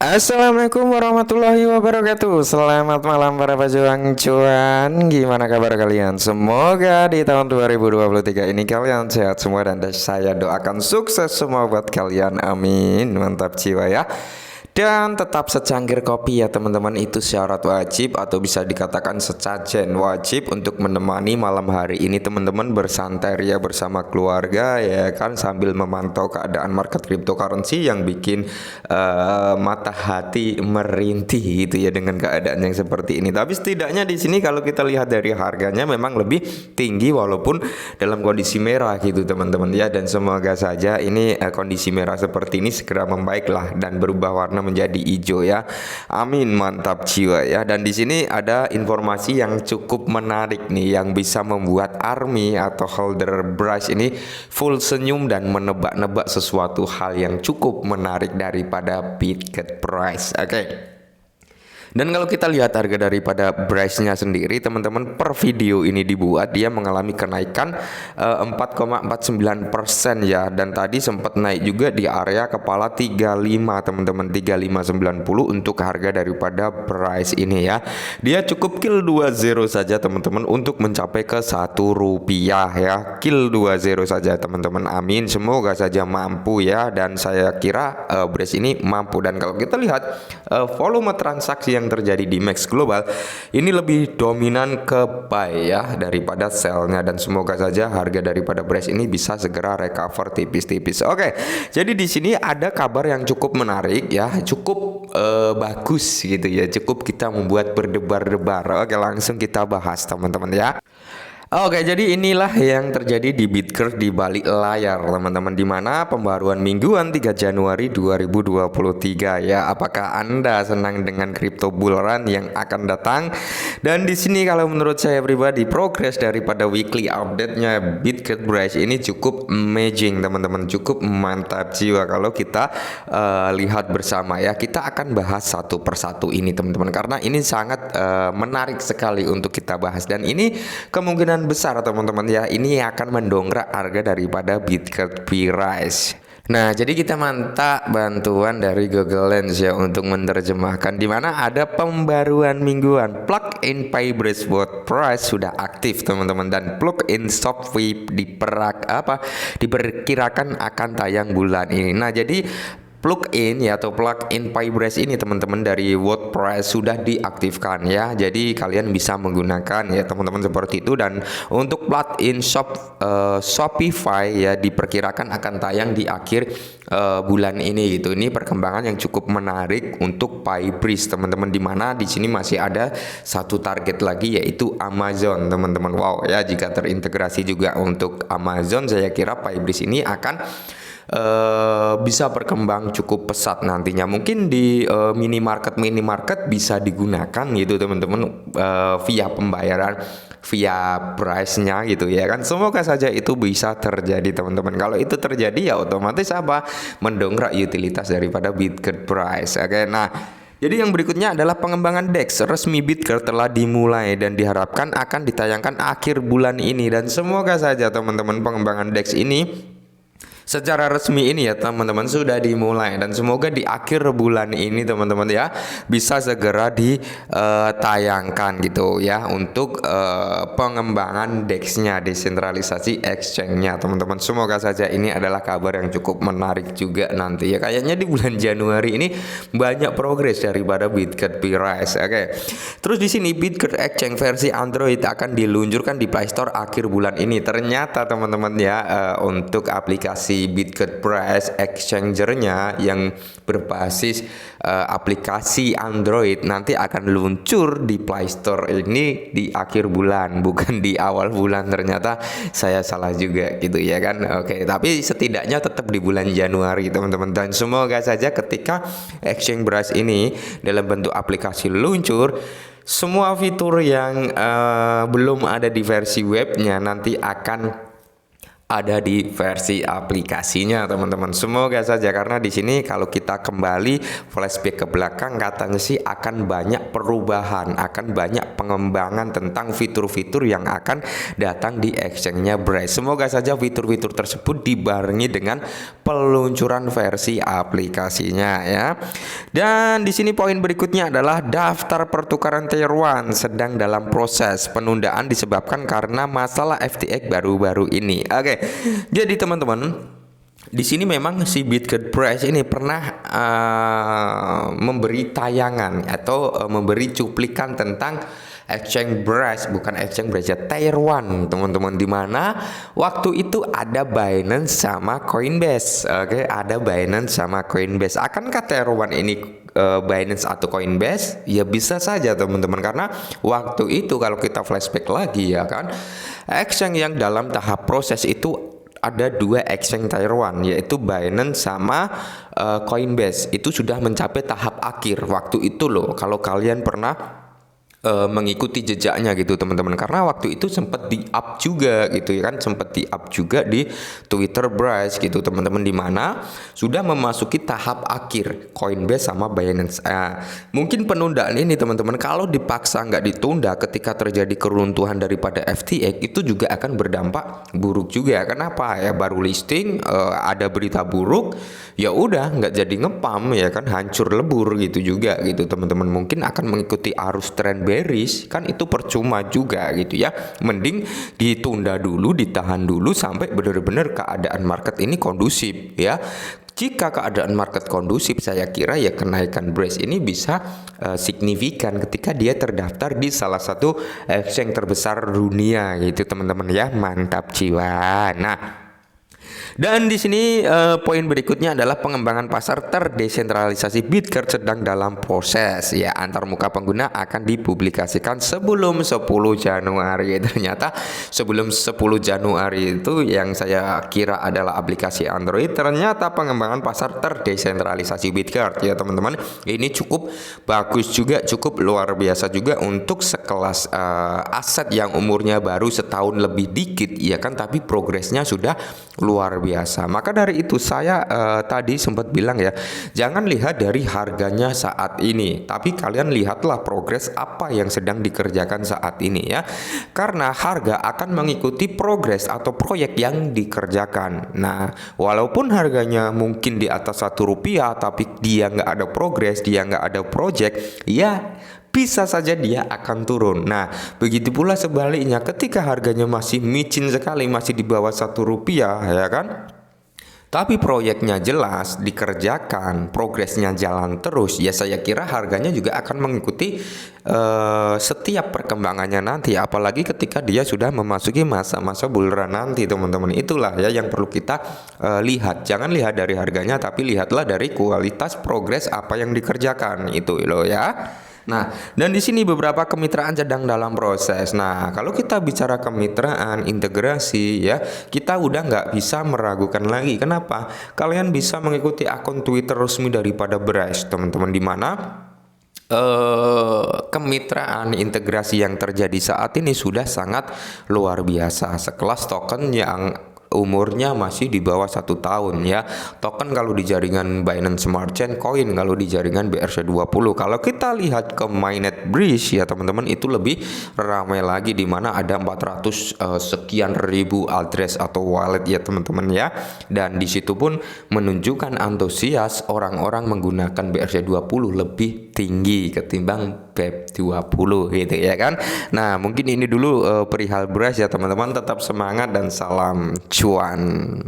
Assalamualaikum warahmatullahi wabarakatuh. Selamat malam para pejuang cuan. Gimana kabar kalian? Semoga di tahun 2023 ini kalian sehat semua dan saya doakan sukses semua buat kalian. Amin. Mantap jiwa ya. Dan tetap secangkir kopi ya teman-teman, itu syarat wajib atau bisa dikatakan sesajen wajib untuk menemani malam hari ini teman-teman bersantai ya bersama keluarga ya kan, sambil memantau keadaan market cryptocurrency yang bikin mata hati merintih gitu ya dengan keadaan yang seperti ini. Tapi setidaknya di sini kalau kita lihat dari harganya memang lebih tinggi walaupun dalam kondisi merah gitu teman-teman ya, dan semoga saja ini kondisi merah seperti ini segera membaiklah dan berubah warna menjadi hijau ya. Amin, mantap jiwa ya. Dan di sini ada informasi yang cukup menarik nih yang bisa membuat ARMY atau holder BRICE ini full senyum dan menebak-nebak sesuatu hal yang cukup menarik daripada Bitget Price. Oke. Dan kalau kita lihat harga daripada BRICE-nya sendiri teman-teman, per video ini dibuat dia mengalami kenaikan 4,49% ya, dan tadi sempat naik juga di area kepala 35 teman-teman, 3590 untuk harga daripada BRICE ini ya. Dia cukup kill 20 saja teman-teman untuk mencapai ke 1 rupiah ya. Kill 20 saja teman-teman. Amin, semoga saja mampu ya, dan saya kira BRICE ini mampu. Dan kalau kita lihat volume transaksi yang terjadi di Max Global ini lebih dominan ke buy ya daripada sell-nya, dan semoga saja harga daripada BRICE ini bisa segera recover tipis-tipis. Oke, jadi di sini ada kabar yang cukup menarik ya, cukup bagus gitu ya, cukup kita membuat berdebar-debar. Oke, langsung kita bahas teman-teman ya. Oke, jadi inilah yang terjadi di Bitget di balik layar teman-teman, di mana pembaruan mingguan 3 Januari 2023 ya. Apakah Anda senang dengan crypto bull run yang akan datang? Dan di sini kalau menurut saya pribadi progres daripada weekly update-nya Bitget BRICE ini cukup amazing teman-teman, cukup mantap jiwa kalau kita lihat bersama ya. Kita akan bahas satu persatu ini teman-teman, karena ini sangat menarik sekali untuk kita bahas, dan ini kemungkinan besar teman-teman ya, ini akan mendongkrak harga daripada Bitget BRICE. Nah, jadi kita minta bantuan dari Google Lens ya untuk menerjemahkan, di mana ada pembaruan mingguan. Plug-in Bybridge bot price sudah aktif teman-teman, dan plug-in Shopify diperkirakan akan tayang bulan ini. Nah, jadi plug-in ya atau plug-in Bybridge ini teman-teman dari WordPress sudah diaktifkan ya. Jadi kalian bisa menggunakan ya teman-teman seperti itu. Dan untuk plug-in Shopify ya diperkirakan akan tayang di akhir bulan ini gitu. Ini perkembangan yang cukup menarik untuk Bybridge teman-teman, di mana di sini masih ada satu target lagi yaitu Amazon teman-teman. Wow ya, jika terintegrasi juga untuk Amazon, saya kira Bybridge ini akan bisa berkembang cukup pesat nantinya. Mungkin di minimarket bisa digunakan gitu teman-teman, via pembayaran via price-nya gitu ya kan. Semoga saja itu bisa terjadi teman-teman. Kalau itu terjadi ya otomatis apa? Mendongkrak utilitas daripada Bitget Price. Oke, nah jadi yang berikutnya adalah pengembangan DEX resmi Bitget telah dimulai dan diharapkan akan ditayangkan akhir bulan ini, dan semoga saja teman-teman pengembangan DEX ini secara resmi ini ya teman-teman sudah dimulai, dan semoga di akhir bulan ini teman-teman ya bisa segera ditayangkan gitu ya untuk pengembangan DEX-nya, desentralisasi exchange-nya teman-teman. Semoga saja ini adalah kabar yang cukup menarik juga nanti ya. Kayaknya di bulan Januari ini banyak progres daripada Bitget BRICE. Oke. Terus di sini Bitget Exchange versi Android akan diluncurkan di Play Store akhir bulan ini. Ternyata teman-teman ya untuk aplikasi Bitget BRICE Exchanger-nya yang berbasis aplikasi Android nanti akan luncur di Play Store ini di akhir bulan, bukan di awal bulan. Ternyata saya salah juga gitu ya kan. Oke, tapi setidaknya tetap di bulan Januari teman-teman, dan semoga saja ketika Exchange BRICE ini dalam bentuk aplikasi luncur, semua fitur yang belum ada di versi webnya nanti akan ada di versi aplikasinya teman-teman. Semoga saja, karena di sini kalau kita kembali flashback ke belakang katanya sih akan banyak perubahan, akan banyak pengembangan tentang fitur-fitur yang akan datang di exchange-nya BRICE. Semoga saja fitur-fitur tersebut dibarengi dengan peluncuran versi aplikasinya ya. Dan di sini poin berikutnya adalah daftar pertukaran Tier 1 sedang dalam proses penundaan disebabkan karena masalah FTX baru-baru ini. Oke. Jadi teman-teman, di sini memang si Bitgetpress ini pernah memberi tayangan atau memberi cuplikan tentang exchange Brass, bukan exchange Brass ya, Tier 1 teman-teman, di mana waktu itu ada Binance sama Coinbase. Oke, ada Binance sama Coinbase. Akankah Tier 1 ini Binance atau Coinbase? Ya bisa saja teman-teman, karena waktu itu kalau kita flashback lagi ya kan, exchange yang dalam tahap proses itu ada dua exchange Tier 1, yaitu Binance sama Coinbase. Itu sudah mencapai tahap akhir waktu itu loh, kalau kalian pernah mengikuti jejaknya gitu teman-teman, karena waktu itu sempat di up juga gitu ya kan, sempat di up juga di Twitter Brass gitu teman-teman, di mana sudah memasuki tahap akhir Coinbase sama Binance. Mungkin penundaan ini teman-teman, kalau dipaksa nggak ditunda ketika terjadi keruntuhan daripada FTX, itu juga akan berdampak buruk juga. Kenapa ya, baru listing ada berita buruk, ya udah nggak jadi ngepam ya kan, hancur lebur gitu juga gitu teman-teman. Mungkin akan mengikuti arus tren bearish, kan itu percuma juga gitu ya. Mending ditunda dulu, ditahan dulu sampai benar-benar keadaan market ini kondusif ya. Jika keadaan market kondusif, saya kira ya kenaikan Brace ini bisa signifikan ketika dia terdaftar di salah satu exchange terbesar dunia gitu teman-teman ya. Mantap jiwa. Nah, dan di sini poin berikutnya adalah pengembangan pasar terdesentralisasi Bitget sedang dalam proses ya. Antarmuka pengguna akan dipublikasikan sebelum 10 Januari. Ternyata sebelum 10 Januari itu yang saya kira adalah aplikasi Android, ternyata pengembangan pasar terdesentralisasi Bitget ya teman-teman. Ini cukup bagus juga, cukup luar biasa juga untuk sekelas aset yang umurnya baru setahun lebih dikit ya kan, tapi progresnya sudah luar biasa. Maka dari itu saya tadi sempat bilang ya, jangan lihat dari harganya saat ini, tapi kalian lihatlah progres apa yang sedang dikerjakan saat ini ya. Karena harga akan mengikuti progres atau proyek yang dikerjakan. Nah, walaupun harganya mungkin di atas Rp1, tapi dia nggak ada progres, dia nggak ada project, ya bisa saja dia akan turun. Nah, begitu pula sebaliknya, ketika harganya masih micin sekali, masih di bawah Rp1 ya kan, tapi proyeknya jelas dikerjakan, progresnya jalan terus, ya saya kira harganya juga akan mengikuti setiap perkembangannya nanti. Apalagi ketika dia sudah memasuki masa-masa bull run nanti teman-teman. Itulah ya yang perlu kita lihat. Jangan lihat dari harganya, tapi lihatlah dari kualitas progres apa yang dikerjakan itu loh ya. Nah, dan di sini beberapa kemitraan sedang dalam proses. Nah, kalau kita bicara kemitraan, integrasi ya, kita udah nggak bisa meragukan lagi. Kenapa? Kalian bisa mengikuti akun Twitter resmi daripada Brace, teman-teman, di mana kemitraan integrasi yang terjadi saat ini sudah sangat luar biasa. Sekelas token yang umurnya masih di bawah 1 tahun ya. Token kalau di jaringan Binance Smart Chain, koin kalau di jaringan BRC20. Kalau kita lihat ke Mainnet Bridge ya teman-teman, itu lebih ramai lagi, di mana ada 400 sekian ribu address atau wallet ya teman-teman ya. Dan di situ pun menunjukkan antusias orang-orang menggunakan BRC20 lebih tinggi ketimbang BEP20 gitu ya kan. Nah, mungkin ini dulu perihal Brace ya teman-teman. Tetap semangat dan salam cuan.